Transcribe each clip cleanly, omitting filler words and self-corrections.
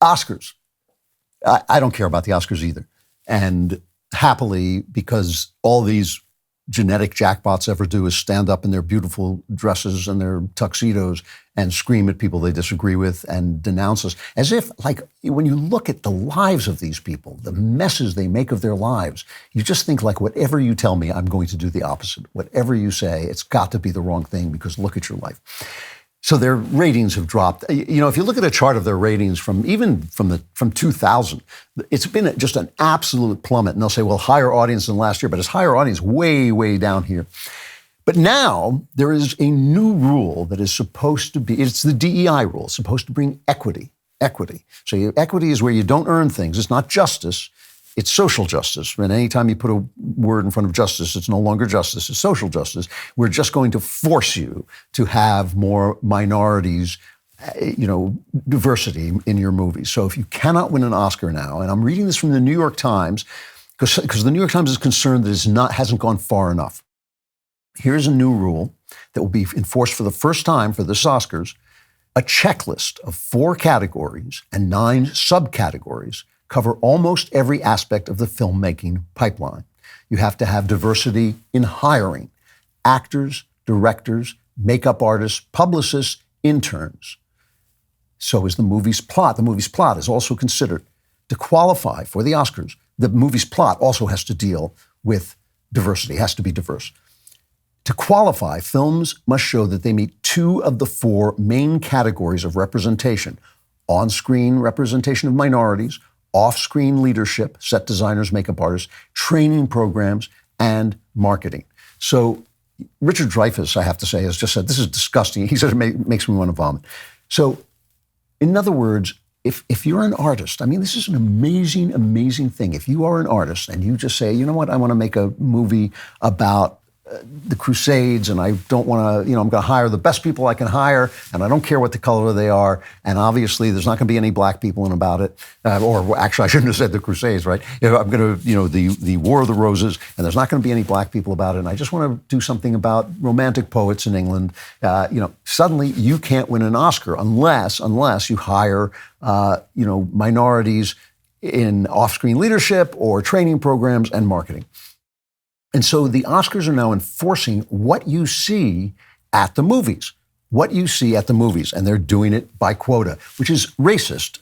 Oscars. I don't care about the Oscars either. And happily, because all these genetic jackpots ever do is stand up in their beautiful dresses and their tuxedos and scream at people they disagree with and denounce us. As if, like, when you look at the lives of these people, the messes they make of their lives, you just think, like, whatever you tell me, I'm going to do the opposite. Whatever you say, it's got to be the wrong thing because look at your life. So their ratings have dropped. You know, if you look at a chart of their ratings from 2000, it's been just an absolute plummet. And they'll say, well, higher audience than last year, but it's higher audience way, way down here. But now there is a new rule that is supposed to be, it's the DEI rule, it's supposed to bring equity. So equity is where you don't earn things. It's not justice. It's social justice. And anytime you put a word in front of justice, it's no longer justice, it's social justice. We're just going to force you to have more minorities, diversity in your movies. So if you cannot win an Oscar now, and I'm reading this from the New York Times, because the New York Times is concerned that it hasn't gone far enough. Here's a new rule that will be enforced for the first time for this Oscars, a checklist of 4 categories and 9 subcategories cover almost every aspect of the filmmaking pipeline. You have to have diversity in hiring, actors, directors, makeup artists, publicists, interns. So is the movie's plot. The movie's plot is also considered. To qualify for the Oscars, the movie's plot also has to deal with diversity, has to be diverse. To qualify, films must show that they meet 2 of the 4 main categories of representation: on-screen representation of minorities, off-screen leadership, set designers, makeup artists, training programs, and marketing. So Richard Dreyfuss, I have to say, has just said, this is disgusting. He said it makes me want to vomit. So in other words, if you're an artist, I mean, this is an amazing, amazing thing. If you are an artist and you just say, you know what, I want to make a movie about the Crusades, and I don't want to, I'm going to hire the best people I can hire, and I don't care what the color they are, and obviously there's not going to be any black people in about it, or actually I shouldn't have said the Crusades, right? I'm going to, the War of the Roses, and there's not going to be any black people about it, and I just want to do something about romantic poets in England. Suddenly you can't win an Oscar unless you hire, minorities in off-screen leadership or training programs and marketing. And so the Oscars are now enforcing what you see at the movies. And they're doing it by quota, which is racist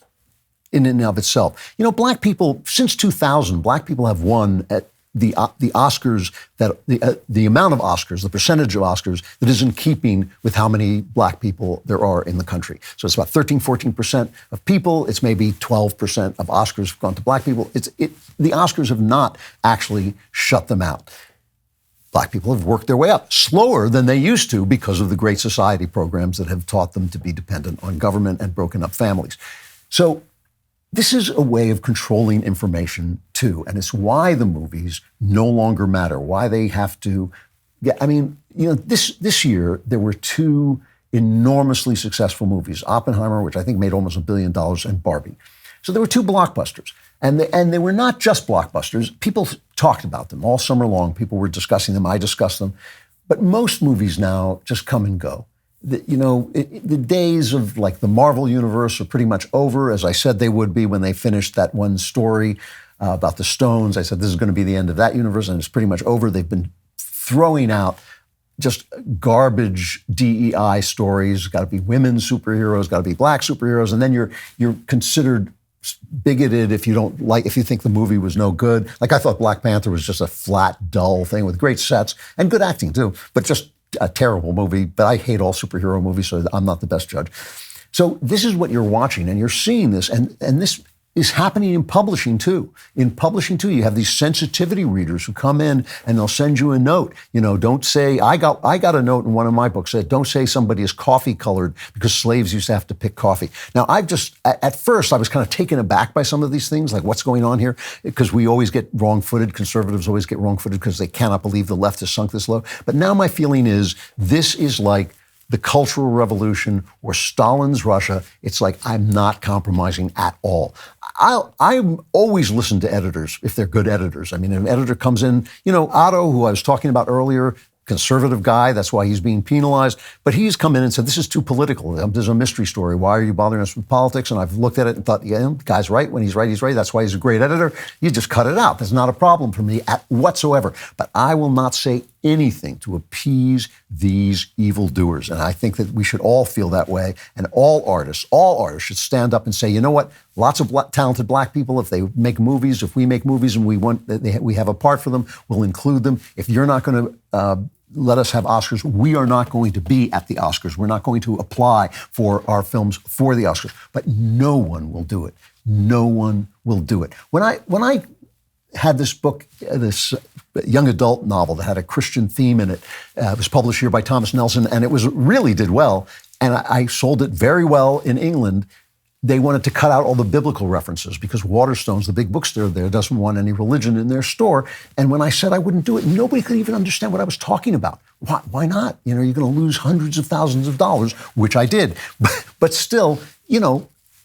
in and of itself. Black people, since 2000, black people have won at the Oscars, the amount of Oscars, the percentage of Oscars that is in keeping with how many black people there are in the country. So it's about 14% of people. It's maybe 12% of Oscars have gone to black people. The Oscars have not actually shut them out. Black people have worked their way up slower than they used to because of the Great Society programs that have taught them to be dependent on government and broken up families. So this is a way of controlling information too, and it's why the movies no longer matter, why they have to get, this year there were 2 enormously successful movies, Oppenheimer, which I think made almost $1 billion, and Barbie. So there were 2 blockbusters, and they were not just blockbusters. People talked about them all summer long. People were discussing them. I discussed them. But most movies now just come and go. The days of like the Marvel universe are pretty much over, as I said they would be when they finished that one story about the Stones. I said this is going to be the end of that universe, and it's pretty much over. They've been throwing out just garbage DEI stories. Got to be women superheroes, got to be black superheroes, and then you're considered bigoted if you think the movie was no good. Like I thought Black Panther was just a flat, dull thing with great sets and good acting too, but just a terrible movie. But I hate all superhero movies, so I'm not the best judge. So this is what you're watching, and you're seeing this, and this is happening in publishing too. In publishing too, you have these sensitivity readers who come in and they'll send you a note. Don't say, I got a note in one of my books that don't say somebody is coffee colored because slaves used to have to pick coffee. Now at first I was kind of taken aback by some of these things, like what's going on here? Because we always get wrong-footed, conservatives always get wrong-footed because they cannot believe the left has sunk this low. But now my feeling is this is like the Cultural Revolution or Stalin's Russia. It's like I'm not compromising at all. I always listen to editors if they're good editors. I mean, if an editor comes in, Otto, who I was talking about earlier, conservative guy. That's why he's being penalized. But he's come in and said, this is too political. There's a mystery story. Why are you bothering us with politics? And I've looked at it and thought, yeah, the guy's right. When he's right, he's right. That's why he's a great editor. You just cut it out. That's not a problem for me whatsoever. But I will not say anything to appease these evildoers. And I think that we should all feel that way. And all artists should stand up and say, you know what? Lots of talented black people, if they make movies, if we make movies and we have a part for them, we'll include them. If you're not going to let us have Oscars, we are not going to be at the Oscars. We're not going to apply for our films for the Oscars. But no one will do it. No one will do it. When I had this book, this young adult novel that had a Christian theme in it, it was published here by Thomas Nelson, and it really did well. And I sold it very well in England. They wanted to cut out all the biblical references because Waterstones, the big bookstore there, doesn't want any religion in their store. And when I said I wouldn't do it, nobody could even understand what I was talking about. Why not? You're going to lose hundreds of thousands of dollars, which I did. But still,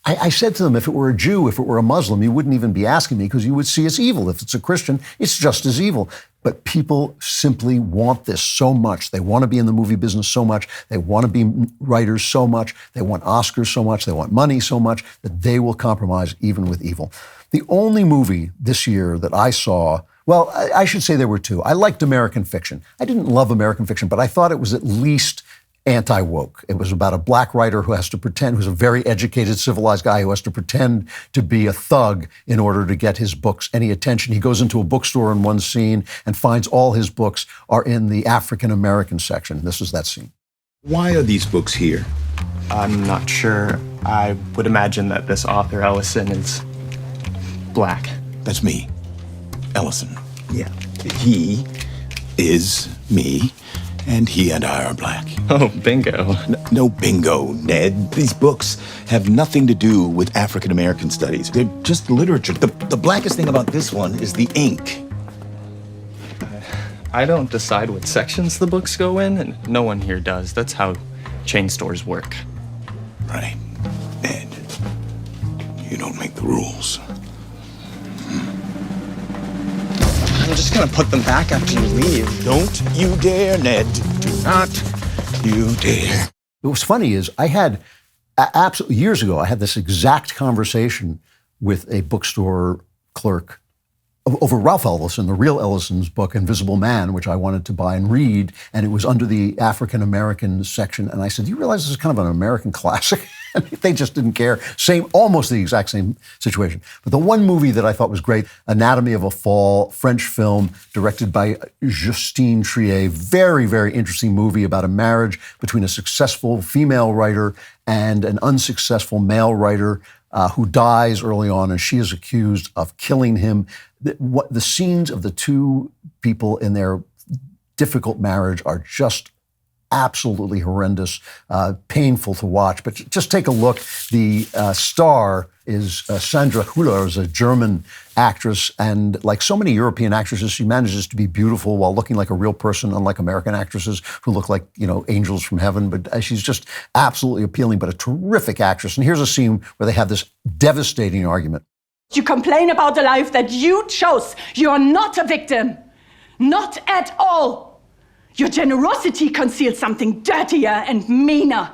I said to them, if it were a Jew, if it were a Muslim, you wouldn't even be asking me because you would see it's evil. If it's a Christian, it's just as evil. But people simply want this so much. They want to be in the movie business so much. They want to be writers so much. They want Oscars so much. They want money so much that they will compromise even with evil. The only movie this year that I saw, well, I should say there were two. I liked American Fiction. I didn't love American Fiction, but I thought it was at least anti-woke. It was about a black writer who has to pretend, who's a very educated, civilized guy who has to pretend to be a thug in order to get his books any attention. He goes into a bookstore in one scene and finds all his books are in the African-American section. This is that scene. Why are these books here? I'm not sure. I would imagine that this author, Ellison, is black. That's me, Ellison. Yeah. He is me, and he and I are black. Oh, bingo. No bingo, Ned. These books have nothing to do with African-American studies. They're just literature. The blackest thing about this one is the ink. I don't decide what sections the books go in, and no one here does. That's how chain stores work. Right. Ned, you don't make the rules. I'm just gonna put them back after you leave. Don't you dare, Ned. Do not you dare. What's funny is I had, absolutely years ago, I had this exact conversation with a bookstore clerk over Ralph Ellison, the real Ellison's book, Invisible Man, which I wanted to buy and read, and it was under the African-American section. And I said, you realize this is kind of an American classic? And they just didn't care. Almost the exact same situation. But the one movie that I thought was great, Anatomy of a Fall, French film, directed by Justine Triet. Very, very interesting movie about a marriage between a successful female writer and an unsuccessful male writer who dies early on, and she is accused of killing him. The scenes of the two people in their difficult marriage are just absolutely horrendous, painful to watch. But just take a look. The star is Sandra Hüller, is a German actress, and like so many European actresses, she manages to be beautiful while looking like a real person, unlike American actresses who look like, angels from heaven. But she's just absolutely appealing, but a terrific actress. And here's a scene where they have this devastating argument. You complain about the life that you chose. You are not a victim. Not at all. Your generosity conceals something dirtier and meaner.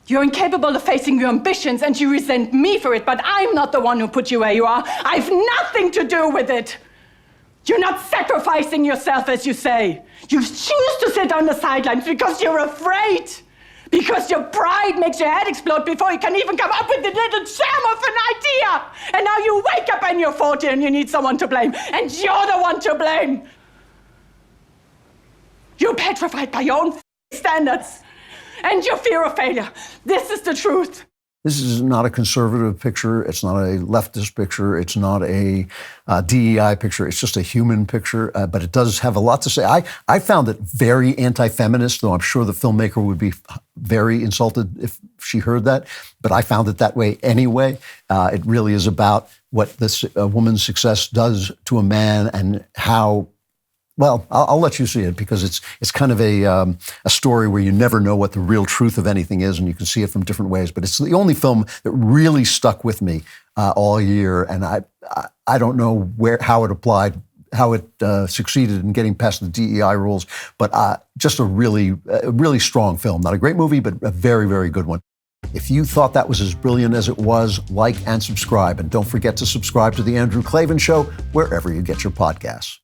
You're incapable of facing your ambitions and you resent me for it, but I'm not the one who put you where you are. I've nothing to do with it. You're not sacrificing yourself, as you say. You choose to sit on the sidelines because you're afraid. Because your pride makes your head explode before you can even come up with the little germ of an idea. And now you wake up and you're 40 and you need someone to blame. And you're the one to blame. You're petrified by your own standards and your fear of failure. This is the truth. This is not a conservative picture. It's not a leftist picture. It's not a DEI picture. It's just a human picture, but it does have a lot to say. I found it very anti-feminist, though I'm sure the filmmaker would be very insulted if she heard that, but I found it that way anyway. It really is about what this woman's success does to a man and how. Well, I'll let you see it because it's kind of a story where you never know what the real truth of anything is, and you can see it from different ways. But it's the only film that really stuck with me all year, and I don't know how it applied how it succeeded in getting past the DEI rules, but just a really strong film. Not a great movie, but a very, very good one. If you thought that was as brilliant as it was, like and subscribe. And don't forget to subscribe to The Andrew Klavan Show wherever you get your podcasts.